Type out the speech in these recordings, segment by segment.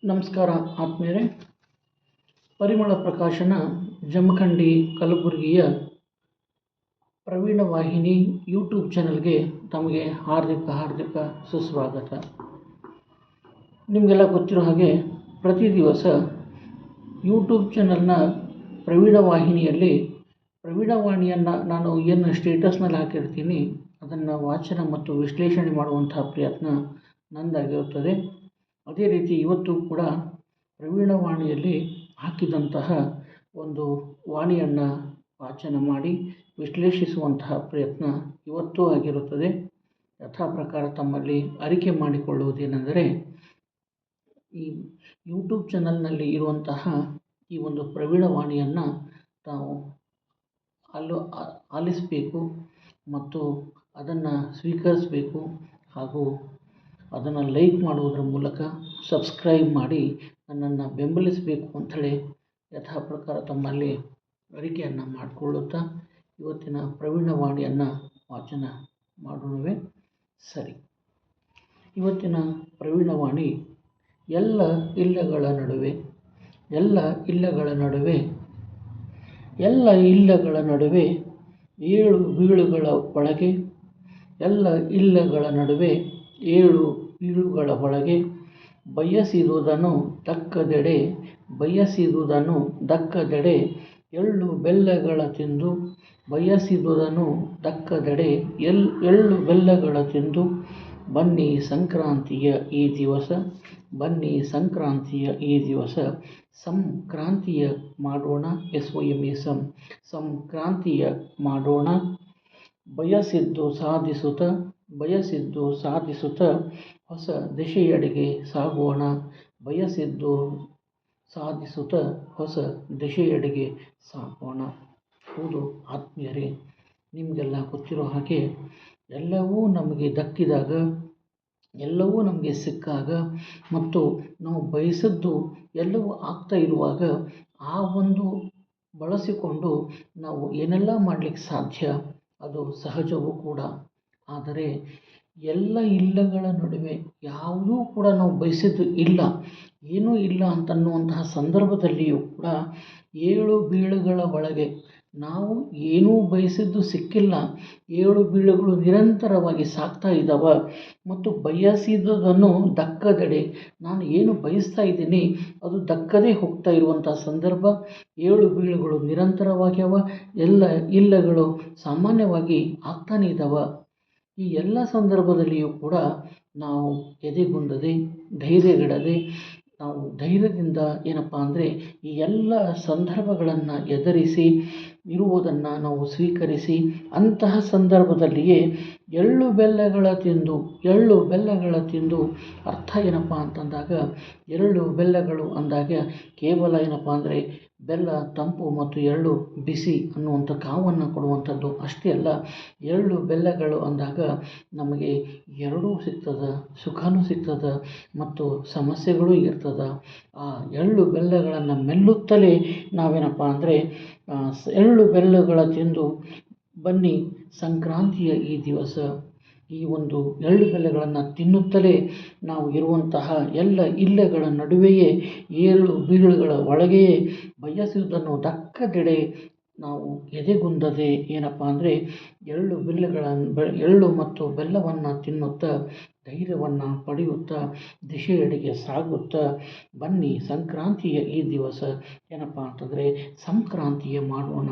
ನಮಸ್ಕಾರ ಆತ್ಮೀಯರೇ. ಪರಿಮಳ ಪ್ರಕಾಶನ ಜಮಖಂಡಿ ಕಲಬುರಗಿಯ ಪ್ರವೀಣ ವಾಹಿನಿ ಯೂಟ್ಯೂಬ್ ಚಾನಲ್ಗೆ ತಮಗೆ ಹಾರ್ದಿಕ ಸುಸ್ವಾಗತ. ನಿಮಗೆಲ್ಲ ಗೊತ್ತಿರೋ ಹಾಗೆ ಪ್ರತಿ ದಿವಸ ಯೂಟ್ಯೂಬ್ ಚಾನಲ್ನ ಪ್ರವೀಣ ವಾಹಿನಿಯಲ್ಲಿ ಪ್ರವೀಣವಾಣಿಯನ್ನು ನಾನು ಏನು ಸ್ಟೇಟಸ್ನಲ್ಲಿ ಹಾಕಿರ್ತೀನಿ ಅದನ್ನು ವಾಚನ ಮತ್ತು ವಿಶ್ಲೇಷಣೆ ಮಾಡುವಂಥ ಪ್ರಯತ್ನ ನಂದಾಗಿರುತ್ತದೆ. ಅದೇ ರೀತಿ ಇವತ್ತು ಕೂಡ ಪ್ರವೀಣವಾಣಿಯಲ್ಲಿ ಹಾಕಿದಂತಹ ಒಂದು ವಾಣಿಯನ್ನು ವಾಚನ ಮಾಡಿ ವಿಶ್ಲೇಷಿಸುವಂತಹ ಪ್ರಯತ್ನ ಇವತ್ತೂ ಆಗಿರುತ್ತದೆ. ಯಥಾ ಪ್ರಕಾರ ತಮ್ಮಲ್ಲಿ ಅರಿಕೆ ಮಾಡಿಕೊಳ್ಳುವುದೇನೆಂದರೆ, ಈ ಯೂಟ್ಯೂಬ್ ಚಾನಲ್ನಲ್ಲಿ ಇರುವಂತಹ ಈ ಒಂದು ಪ್ರವೀಣವಾಣಿಯನ್ನು ತಾವು ಆಲಿಸಬೇಕು ಮತ್ತು ಅದನ್ನು ಸ್ವೀಕರಿಸಬೇಕು ಹಾಗೂ ಅದನ್ನು ಲೈಕ್ ಮಾಡುವುದರ ಮೂಲಕ ಸಬ್ಸ್ಕ್ರೈಬ್ ಮಾಡಿ ನನ್ನನ್ನು ಬೆಂಬಲಿಸಬೇಕು ಅಂಥೇಳಿ ಯಥಾ ಪ್ರಕಾರ ತಮ್ಮಲ್ಲಿ ಅರಿಕೆಯನ್ನು ಮಾಡಿಕೊಳ್ಳುತ್ತಾ ಇವತ್ತಿನ ಪ್ರವೀಣವಾಣಿಯನ್ನು ವಾಚನ ಮಾಡೋಣವೇ. ಸರಿ, ಇವತ್ತಿನ ಪ್ರವೀಣವಾಣಿ ಎಲ್ಲ ಇಲ್ಲಗಳ ನಡುವೆ ಏಳು ಬೀಳುಗಳ ಒಳಗೆ, ಎಲ್ಲ ಇಲ್ಲಗಳ ನಡುವೆ ಏಳು ಬೀಳುಗಳ ಒಳಗೆ, ಬಯಸಿದುದನ್ನು ದಕ್ಕದೆಡೆ ಎಳ್ಳು ಬೆಲ್ಲಗಳ ತಿಂದು, ಬಯಸಿದುದನ್ನು ದಕ್ಕದೆಡೆ ಎಳ್ಳು ಬೆಲ್ಲಗಳ ತಿಂದು, ಬನ್ನಿ ಸಂಕ್ರಾಂತಿಯ ಈ ದಿವಸ ಸಂಕ್ರಾಂತಿಯ ಮಾಡೋಣ, ಸಂಕ್ರಾಂತಿಯ ಮಾಡೋಣ. ಬಯಸಿದ್ದು ಸಾಧಿಸುತ್ತ ಹೊಸ ದಿಶೆಯೆಡೆಗೆ ಸಾಗೋಣ, ಹೌದು ಆತ್ಮೀಯರೇ, ನಿಮಗೆಲ್ಲ ಗೊತ್ತಿರೋ ಹಾಗೆ ಎಲ್ಲವೂ ನಮಗೆ ದಕ್ಕಿದಾಗ, ಎಲ್ಲವೂ ನಮಗೆ ಸಿಕ್ಕಾಗ ಮತ್ತು ನಾವು ಬಯಸಿದ್ದು ಎಲ್ಲವೂ ಆಗ್ತಾ ಇರುವಾಗ ಆ ಒಂದು ಬಳಸಿಕೊಂಡು ನಾವು ಏನೆಲ್ಲ ಮಾಡಲಿಕ್ಕೆ ಸಾಧ್ಯ, ಅದು ಸಹಜವೂ ಕೂಡ. ಆದರೆ ಎಲ್ಲ ಇಲ್ಲಗಳ ನಡುವೆ ಯಾವುದೂ ಕೂಡ ನಾವು ಬಯಸಿದ್ದು ಇಲ್ಲ, ಏನೂ ಇಲ್ಲ ಅಂತನ್ನುವಂತಹ ಸಂದರ್ಭದಲ್ಲಿಯೂ ಕೂಡ ಏಳು ಬೀಳುಗಳ ಒಳಗೆ ನಾವು ಏನೂ ಬಯಸಿದ್ದು ಸಿಕ್ಕಿಲ್ಲ, ಏಳು ಬೀಳುಗಳು ನಿರಂತರವಾಗಿ ಸಾಗ್ತಾ ಇದ್ದಾವೆ ಮತ್ತು ಬಯಸಿದುದನ್ನು ದಕ್ಕದೆಡೆ ನಾನು ಏನು ಬಯಸ್ತಾ ಇದ್ದೀನಿ ಅದು ದಕ್ಕದೇ ಹೋಗ್ತಾ ಇರುವಂಥ ಸಂದರ್ಭ. ಏಳು ಬೀಳುಗಳು ನಿರಂತರವಾಗ್ಯವ, ಎಲ್ಲ ಇಲ್ಲಗಳು ಸಾಮಾನ್ಯವಾಗಿ ಆಗ್ತಾನೇ ಇದ್ದಾವೆ. ಈ ಎಲ್ಲ ಸಂದರ್ಭದಲ್ಲಿಯೂ ಕೂಡ ನಾವು ಎದೆಗುಂದದೆ, ಧೈರ್ಯಗೆಡದೆ, ನಾವು ಧೈರ್ಯದಿಂದ ಏನಪ್ಪ ಅಂದರೆ ಈ ಎಲ್ಲ ಸಂದರ್ಭಗಳನ್ನು ಎದುರಿಸಿ ಇರುವುದನ್ನು ನಾವು ಸ್ವೀಕರಿಸಿ, ಅಂತಹ ಸಂದರ್ಭದಲ್ಲಿಯೇ ಎಳ್ಳು ಬೆಲ್ಲಗಳ ತಿಂದು ಅರ್ಥ ಏನಪ್ಪ ಅಂತಂದಾಗ, ಎಳ್ಳು ಬೆಲ್ಲಗಳು ಅಂದಾಗ ಕೇವಲ ಏನಪ್ಪ ಅಂದರೆ ಬೆಲ್ಲ ತಂಪು ಮತ್ತು ಎಳ್ಳು ಬಿಸಿ ಅನ್ನುವಂಥ ಕಾವನ್ನು ಕೊಡುವಂಥದ್ದು ಅಷ್ಟೇ ಅಲ್ಲ. ಎಳ್ಳು ಬೆಲ್ಲಗಳು ಅಂದಾಗ ನಮಗೆ ಎರಡೂ ಸಿಗ್ತದೆ, ಸುಖನೂ ಸಿಗ್ತದೆ ಮತ್ತು ಸಮಸ್ಯೆಗಳೂ ಇರ್ತದೆ. ಆ ಎಳ್ಳು ಬೆಲ್ಲಗಳನ್ನು ಮೆಲ್ಲುತ್ತಲೇ ನಾವೇನಪ್ಪ ಅಂದರೆ ಎಳ್ಳು ಬೆಲ್ಲಗಳ ತಿಂದು ಬನ್ನಿ ಸಂಕ್ರಾಂತಿಯ ಈ ದಿವಸ, ಈ ಒಂದು ಎಳ್ಳು ಬೆಲ್ಲಗಳನ್ನು ತಿನ್ನುತ್ತಲೇ ನಾವು ಇರುವಂತಹ ಎಲ್ಲ ಇಲ್ಲಗಳ ನಡುವೆಯೇ ಏಳು ಬೀಳುಗಳ ಒಳಗೆಯೇ ಬಯಸುವುದನ್ನು ದಕ್ಕದೆಡೆ ನಾವು ಎದೆಗುಂದದೆ ಏನಪ್ಪ ಅಂದರೆ ಎಳ್ಳು ಮತ್ತು ಬೆಲ್ಲವನ್ನು ತಿನ್ನುತ್ತಾ ಧೈರ್ಯವನ್ನು ಪಡೆಯುತ್ತಾ ದಿಶೆಯೆಡೆಗೆ ಸಾಗುತ್ತಾ ಬನ್ನಿ ಸಂಕ್ರಾಂತಿಯ ಈ ದಿವಸ ಏನಪ್ಪ ಅಂತಂದರೆ ಸಂಕ್ರಾಂತಿಯ ಮಾಡೋಣ.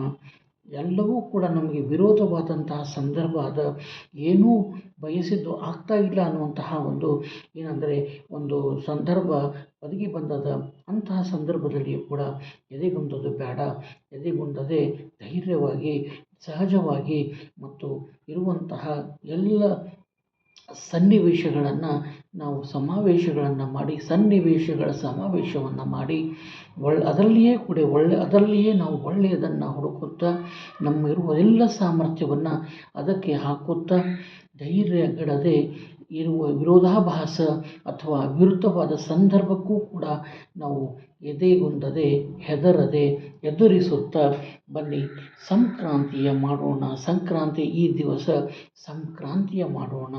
ಎಲ್ಲವೂ ಕೂಡ ನಮಗೆ ವಿರೋಧವಾದಂತಹ ಸಂದರ್ಭ ಅದ, ಏನೂ ಬಯಸಿದ್ದು ಆಗ್ತಾ ಇಲ್ಲ ಅನ್ನುವಂತಹ ಒಂದು ಸಂದರ್ಭ ಒದಗಿ ಬಂದದ. ಅಂತಹ ಸಂದರ್ಭದಲ್ಲಿಯೂ ಕೂಡ ಎದೆಗುಂದೋದು ಬೇಡ, ಎದೆಗುಂದದೆ ಧೈರ್ಯವಾಗಿ ಸಹಜವಾಗಿ ಮತ್ತು ಇರುವಂತಹ ಎಲ್ಲ ಸನ್ನಿವೇಶಗಳನ್ನು ನಾವು ಸಮಾವೇಶವನ್ನು ಮಾಡಿ, ಸಮಾವೇಶವನ್ನು ಮಾಡಿ ಅದರಲ್ಲಿಯೇ ನಾವು ಒಳ್ಳೆಯದನ್ನು ಹುಡುಕುತ್ತಾ ನಮ್ಮಿರುವ ಎಲ್ಲ ಸಾಮರ್ಥ್ಯವನ್ನು ಅದಕ್ಕೆ ಹಾಕುತ್ತಾ ಧೈರ್ಯಗೆಡದೆ ಇರುವ ವಿರೋಧಾಭಾಸ ಅಥವಾ ವಿರುದ್ಧವಾದ ಸಂದರ್ಭಕ್ಕೂ ಕೂಡ ನಾವು ಎದೆಗುಂದದೆ ಹೆದರದೆ ಎದುರಿಸುತ್ತಾ ಬನ್ನಿ ಸಂಕ್ರಾಂತಿಯ ಮಾಡೋಣ. ಸಂಕ್ರಾಂತಿ ಈ ದಿವಸ ಸಂಕ್ರಾಂತಿಯ ಮಾಡೋಣ,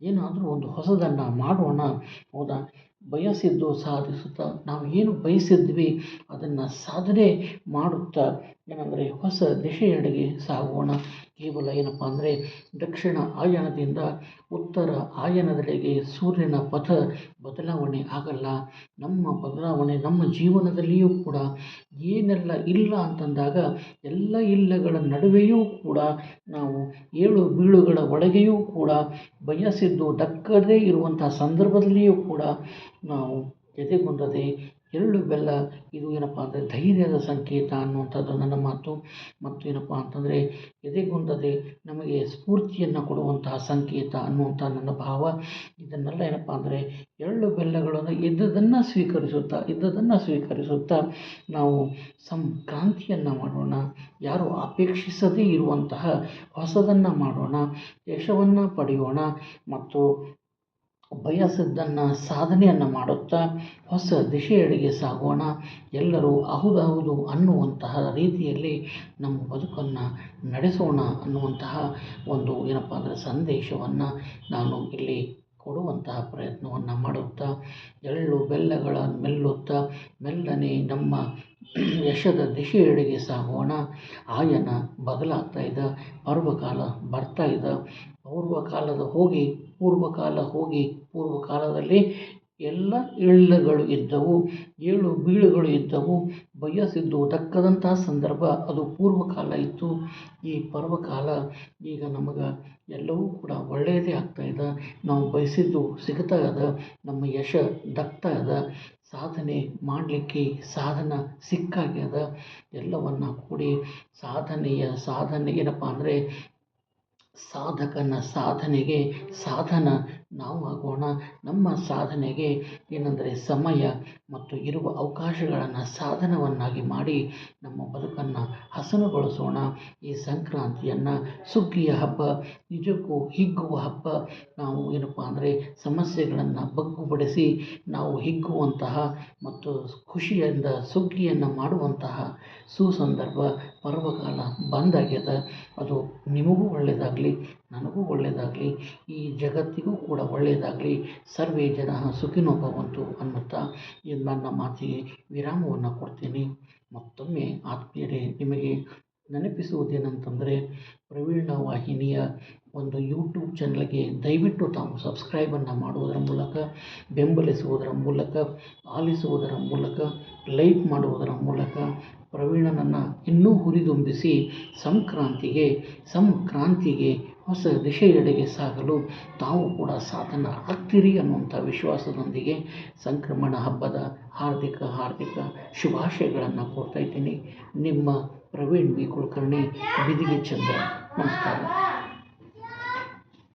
ಏನಾದರೂ ಒಂದು ಹೊಸದನ್ನು ಮಾಡೋಣ. ಹೌದಾ, ಬಯಸಿದ್ದು ಸಾಧಿಸುತ್ತಾ ನಾವು ಏನು ಬಯಸಿದ್ವಿ ಅದನ್ನು ಸಾಧನೆ ಮಾಡುತ್ತಾ ಏನಂದರೆ ಹೊಸ ದಿಶೆಯೆಡೆಗೆ ಸಾಗೋಣ. ಕೇವಲ ಏನಪ್ಪ ಅಂದರೆ ದಕ್ಷಿಣ ಆಯಾನದಿಂದ ಉತ್ತರ ಆಯಾನದೆಡೆಗೆ ಸೂರ್ಯನ ಪಥ ಬದಲಾವಣೆ ಆಗಲ್ಲ. ನಮ್ಮ ಬದಲಾವಣೆ ನಮ್ಮ ಜೀವನದಲ್ಲಿಯೂ ಕೂಡ ಏನೆಲ್ಲ ಇಲ್ಲ ಅಂತಂದಾಗ ಎಲ್ಲ ಇಲ್ಲಗಳ ನಡುವೆಯೂ ಕೂಡ ನಾವು ಏಳು ಬೀಳುಗಳ ಒಳಗೆಯೂ ಕೂಡ ಬಯಸಿದ್ದು ದಕ್ಕದೇ ಇರುವಂಥ ಸಂದರ್ಭದಲ್ಲಿಯೂ ಕೂಡ ನಾವು ಎದೆಗುಂದದೆ ಎಳ್ಳು ಬೆಲ್ಲ ಇದು ಏನಪ್ಪ ಅಂದರೆ ಧೈರ್ಯದ ಸಂಕೇತ ಅನ್ನುವಂಥದ್ದು ನನ್ನ ಮಾತು. ಮತ್ತು ಏನಪ್ಪ ಅಂತಂದರೆ ಎದೆಗುಂದದೆ ನಮಗೆ ಸ್ಫೂರ್ತಿಯನ್ನು ಕೊಡುವಂತಹ ಸಂಕೇತ ಅನ್ನುವಂಥ ನನ್ನ ಭಾವ. ಇದನ್ನೆಲ್ಲ ಏನಪ್ಪ ಅಂದರೆ ಎಳ್ಳು ಬೆಲ್ಲಗಳನ್ನು ಇದ್ದದನ್ನು ಸ್ವೀಕರಿಸುತ್ತಾ ನಾವು ಸಂಕ್ರಾಂತಿಯನ್ನು ಮಾಡೋಣ. ಯಾರು ಅಪೇಕ್ಷಿಸದೇ ಇರುವಂತಹ ಹೊಸದನ್ನು ಮಾಡೋಣ, ಯಶವನ್ನು ಪಡೆಯೋಣ ಮತ್ತು ಬಯಸಿದ್ದನ್ನು ಸಾಧನೆಯನ್ನು ಮಾಡುತ್ತಾ ಹೊಸ ದಿಶೆಯೆಡೆಗೆ ಸಾಗೋಣ. ಎಲ್ಲರೂ ಹೌದು ಅನ್ನುವಂತಹ ರೀತಿಯಲ್ಲಿ ನಮ್ಮ ಬದುಕನ್ನು ನಡೆಸೋಣ ಅನ್ನುವಂತಹ ಒಂದು ಏನಪ್ಪ ಅಂದರೆ ಸಂದೇಶವನ್ನು ನಾನು ಇಲ್ಲಿ ಕೊಡುವಂತಹ ಪ್ರಯತ್ನವನ್ನು ಮಾಡುತ್ತಾ ಎಳ್ಳು ಬೆಲ್ಲಗಳ ಮೆಲ್ಲುತ್ತಾ ಮೆಲ್ಲನೆ ನಮ್ಮ ಯಶದ ದಿಶೆಯೆಡೆಗೆ ಸಾಗೋಣ. ಆಯನ ಬದಲಾಗ್ತಾ ಇದೆ, ಪರ್ವಕಾಲ ಬರ್ತಾ ಇದೆ. ಪೂರ್ವಕಾಲದಲ್ಲಿ ಎಲ್ಲ ಎಳ್ಳುಗಳು ಇದ್ದವು, ಏಳು ಬೀಳುಗಳು ಇದ್ದವು. ಬಯಸಿದ್ದು ದಕ್ಕದಂತಹ ಸಂದರ್ಭ ಅದು ಪೂರ್ವಕಾಲ ಇತ್ತು. ಈ ಪರ್ವಕಾಲ ಈಗ ನಮಗೆ ಎಲ್ಲವೂ ಕೂಡ ಒಳ್ಳೆಯದೇ ಆಗ್ತಾ ಇದೆ. ನಾವು ಬಯಸಿದ್ದು ಸಿಗ್ತಾ ಇದೆ, ನಮ್ಮ ಯಶ ದಕ್ತಾ ಇದೆ, ಸಾಧನೆ ಮಾಡಲಿಕ್ಕೆ ಸಾಧನ ಸಿಕ್ಕಾಗ್ಯದ. ಎಲ್ಲವನ್ನು ಕೂಡಿ ಸಾಧನೆ ಏನಪ್ಪ ಅಂದರೆ ಸಾಧಕನ ಸಾಧನೆಗೆ ಸಾಧನ ನಾವು ಆಗೋಣ. ನಮ್ಮ ಸಾಧನೆಗೆ ಏನಂದರೆ ಸಮಯ ಮತ್ತು ಇರುವ ಅವಕಾಶಗಳನ್ನು ಸಾಧನವನ್ನಾಗಿ ಮಾಡಿ ನಮ್ಮ ಬದುಕನ್ನು ಹಸನುಗೊಳಿಸೋಣ. ಈ ಸಂಕ್ರಾಂತಿಯನ್ನು ಸುಗ್ಗಿಯ ಹಬ್ಬ, ನಿಜಕ್ಕೂ ಹಿಗ್ಗುವ ಹಬ್ಬ. ನಾವು ಏನಪ್ಪ ಅಂದರೆ ಸಮಸ್ಯೆಗಳನ್ನು ಬಗ್ಗುಬಡಿಸಿ ನಾವು ಹಿಗ್ಗುವಂತಹ ಮತ್ತು ಖುಷಿಯಿಂದ ಸುಗ್ಗಿಯನ್ನು ಮಾಡುವಂತಹ ಸುಸಂದರ್ಭ ಪರ್ವಕಾಲ ಬಂದಾಗ್ಯದ. ಅದು ನಿಮಗೂ ಒಳ್ಳೆಯದಾಗಲಿ, ನನಗೂ ಒಳ್ಳೆಯದಾಗಲಿ, ಈ ಜಗತ್ತಿಗೂ ಕೂಡ ಒಳ್ಳೆಯದಾಗಲಿ. ಸರ್ವೇ ಜನಃ ಸುಖಿನೋ ಭವಂತು ಅನ್ನುತ್ತಾ ಈ ನನ್ನ ಮಾತಿಗೆ ವಿರಾಮವನ್ನು ಕೊಡ್ತೀನಿ. ಮತ್ತೊಮ್ಮೆ ಆತ್ಮೀಯರೇ, ನಿಮಗೆ ನೆನಪಿಸುವುದೇನಂತಂದರೆ ಪ್ರವೀಣ ವಾಹಿನಿಯ ಒಂದು ಯೂಟ್ಯೂಬ್ ಚಾನಲ್ಗೆ ದಯವಿಟ್ಟು ತಾವು ಸಬ್ಸ್ಕ್ರೈಬನ್ನು ಮಾಡುವುದರ ಮೂಲಕ, ಬೆಂಬಲಿಸುವುದರ ಮೂಲಕ, ಆಲಿಸುವುದರ ಮೂಲಕ, ಲೈಕ್ ಮಾಡುವುದರ ಮೂಲಕ ಪ್ರವೀಣನನ್ನು ಇನ್ನೂ ಹುರಿದುಂಬಿಸಿ ಸಂಕ್ರಾಂತಿಗೆ ಹೊಸ ದಿಶೆಯೆಡೆಗೆ ಸಾಗಲು ತಾವು ಕೂಡ ಸಾಧನ ಆಗ್ತೀರಿ ಅನ್ನುವಂಥ ವಿಶ್ವಾಸದೊಂದಿಗೆ ಸಂಕ್ರಮಣ ಹಬ್ಬದ ಹಾರ್ದಿಕ ಶುಭಾಶಯಗಳನ್ನು ಕೋರ್ತಾ ಇದ್ದೀನಿ. ನಿಮ್ಮ ಪ್ರವೀಣ್ ವಿ ಕುಲಕರ್ಣಿ, ಬಿದಿಗೆ ಚಂದ್ರ. ನಮಸ್ಕಾರ.